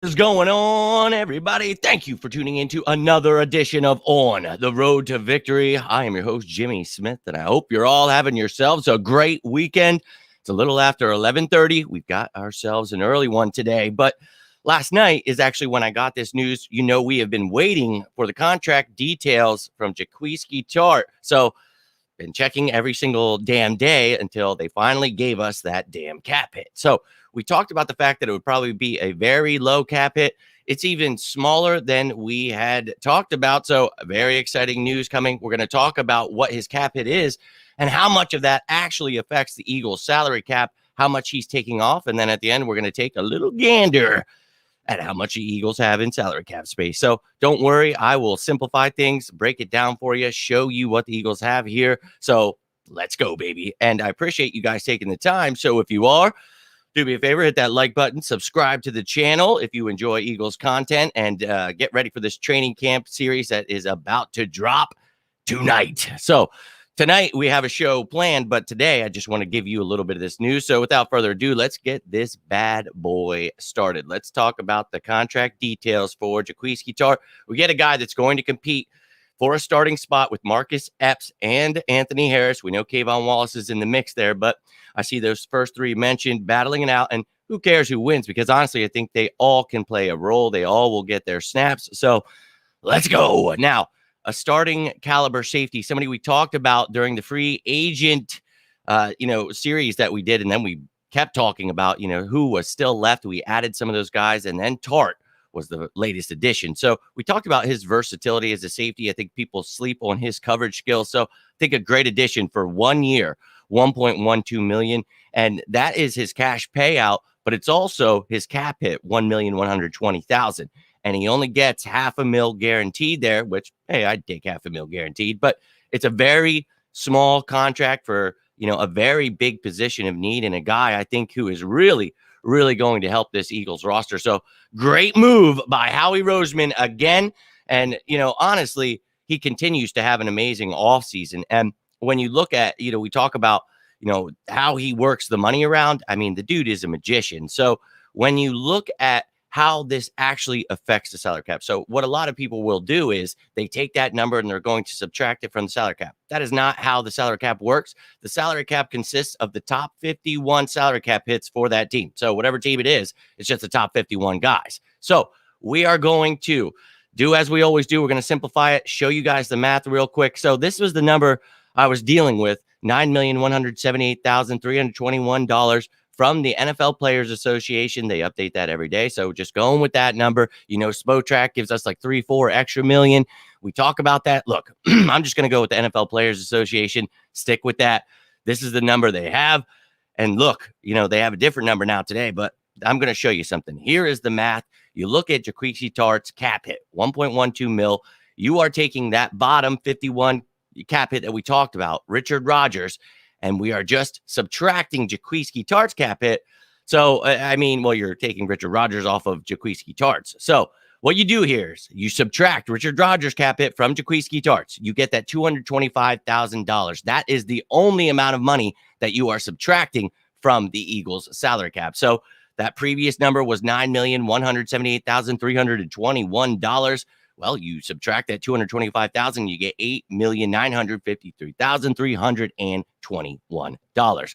What's going on, everybody? Thank you for tuning in to another edition of On the Road to Victory. I am your host, Jimmy Smith, and I hope you're all having yourselves a great weekend. It's a little after 11:30. We've got ourselves an early one today, but last night is actually when I got this news. You know, we have been waiting for the contract details from Jaquiski Tartt. So, been checking every single damn day until they finally gave us that damn cap hit. So we talked about the fact that it would probably be a very low cap hit. It's even smaller than we had talked about. So very exciting news coming. We're going to talk about what his cap hit is and how much of that actually affects the Eagles salary cap, how much he's taking off. And then at the end, we're going to take a little gander at how much the Eagles have in salary cap space. So don't worry, I will simplify things, break it down for you, show you what the Eagles have here. So let's go, baby. And I appreciate you guys taking the time. So if you are, do me a favor, hit that like button, subscribe to the channel if you enjoy Eagles content, and get ready for this training camp series that is about to drop tonight. So tonight we have a show planned, but today I just want to give you a little bit of this news. So without further ado, let's get this bad boy started. Let's talk about the contract details for Jaquiski Tartt. We get a guy that's going to compete for a starting spot with Marcus Epps and Anthony Harris. We know Kayvon Wallace is in the mix there, but I see those first three mentioned battling it out, and who cares who wins? Because honestly, I think they all can play a role. They all will get their snaps. So let's go. Now, a starting caliber safety, somebody we talked about during the free agent, series that we did, and then we kept talking about, who was still left. We added some of those guys, and then Tartt was the latest addition. So we talked about his versatility as a safety. I think people sleep on his coverage skills. So I think a great addition for 1 year, $1.12 million. And that is his cash payout, but it's also his cap hit, $1,120,000. And he only gets $500,000 guaranteed there, which, hey, I'd take $500,000 guaranteed, but it's a very small contract for, a very big position of need, and a guy I think who is really going to help this Eagles roster. So great move by Howie Roseman again. And, honestly, he continues to have an amazing offseason. And when you look at, we talk about, how he works the money around. I mean, the dude is a magician. So when you look at how this actually affects the salary cap. So what a lot of people will do is they take that number and they're going to subtract it from the salary cap. That is not how the salary cap works. The salary cap consists of the top 51 salary cap hits for that team. So whatever team it is, it's just the top 51 guys. So we are going to do as we always do. We're going to simplify it, show you guys the math real quick. So this was the number I was dealing with, $9,178,321. from the NFL Players Association. They update that every day. So just going with that number, Spotrac gives us like 3-4 extra million. We talk about that. Look, I'm just going to go with the NFL Players Association. Stick with that. This is the number they have. And look, they have a different number now today, but I'm going to show you something. Here is the math. You look at Jaquiski Tartt's cap hit, 1.12 mil. You are taking that bottom 51 cap hit that we talked about, Richard Rodgers, and we are just subtracting Jaquiski Tartt's cap hit. So, you're taking Richard Rodgers off of Jaquiski Tartt's. So what you do here is you subtract Richard Rodgers' cap hit from Jaquiski Tartt's. You get that $225,000. That is the only amount of money that you are subtracting from the Eagles' salary cap. So that previous number was $9,178,321. Well, you subtract that $225,000, you get $8,953,321.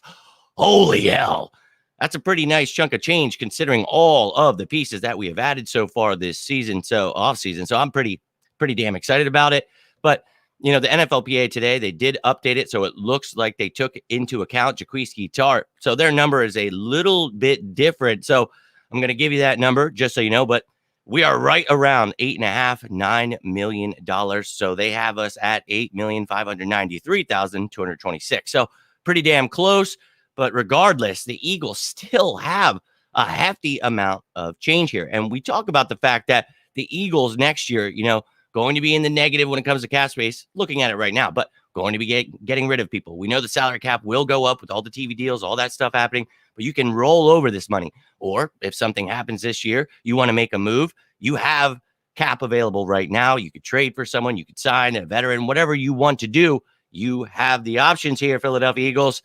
Holy hell. That's a pretty nice chunk of change considering all of the pieces that we have added so far this season, so off season. So I'm pretty damn excited about it. But, the NFLPA today, they did update it. So it looks like they took into account Jaquiski Tartt. So their number is a little bit different. So I'm going to give you that number just so you know, but we are right around $8.5-9 million. So they have us at $8,593,226. So pretty damn close. But regardless, the Eagles still have a hefty amount of change here. And we talk about the fact that the Eagles next year, going to be in the negative when it comes to cap space, looking at it right now, but going to be getting rid of people. We know the salary cap will go up with all the TV deals, all that stuff happening, but you can roll over this money. Or if something happens this year, you want to make a move, you have cap available right now. You could trade for someone, you could sign a veteran, whatever you want to do. You have the options here, Philadelphia Eagles.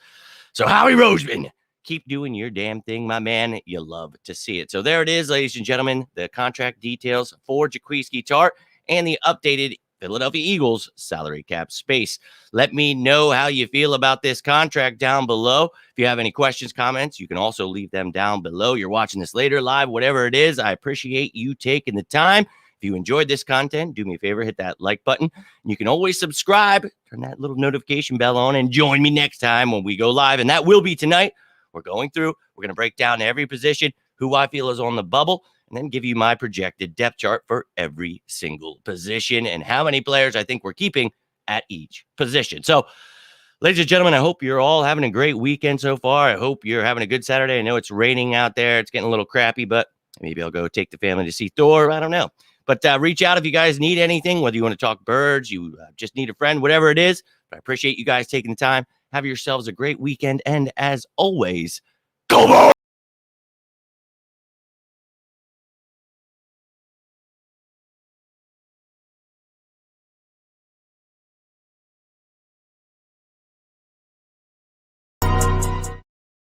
So Howie Roseman, keep doing your damn thing, my man. You love to see it. So there it is, ladies and gentlemen, the contract details for Jaquiski Tartt and the updated Philadelphia Eagles salary cap space. Let me know how you feel about this contract down below. If you have any questions, comments, you can also leave them down below. You're watching this later, live, whatever it is. I appreciate you taking the time. If you enjoyed this content, do me a favor, hit that like button. You can always subscribe, turn that little notification bell on, and join me next time when we go live. And that will be tonight. We're going through, we're going to break down every position, who I feel is on the bubble, and then give you my projected depth chart for every single position and how many players I think we're keeping at each position. So, ladies and gentlemen, I hope you're all having a great weekend so far. I hope you're having a good Saturday. I know it's raining out there. It's getting a little crappy, but maybe I'll go take the family to see Thor. I don't know. But reach out if you guys need anything, whether you want to talk birds, you just need a friend, whatever it is. But I appreciate you guys taking the time. Have yourselves a great weekend. And as always, go Birds!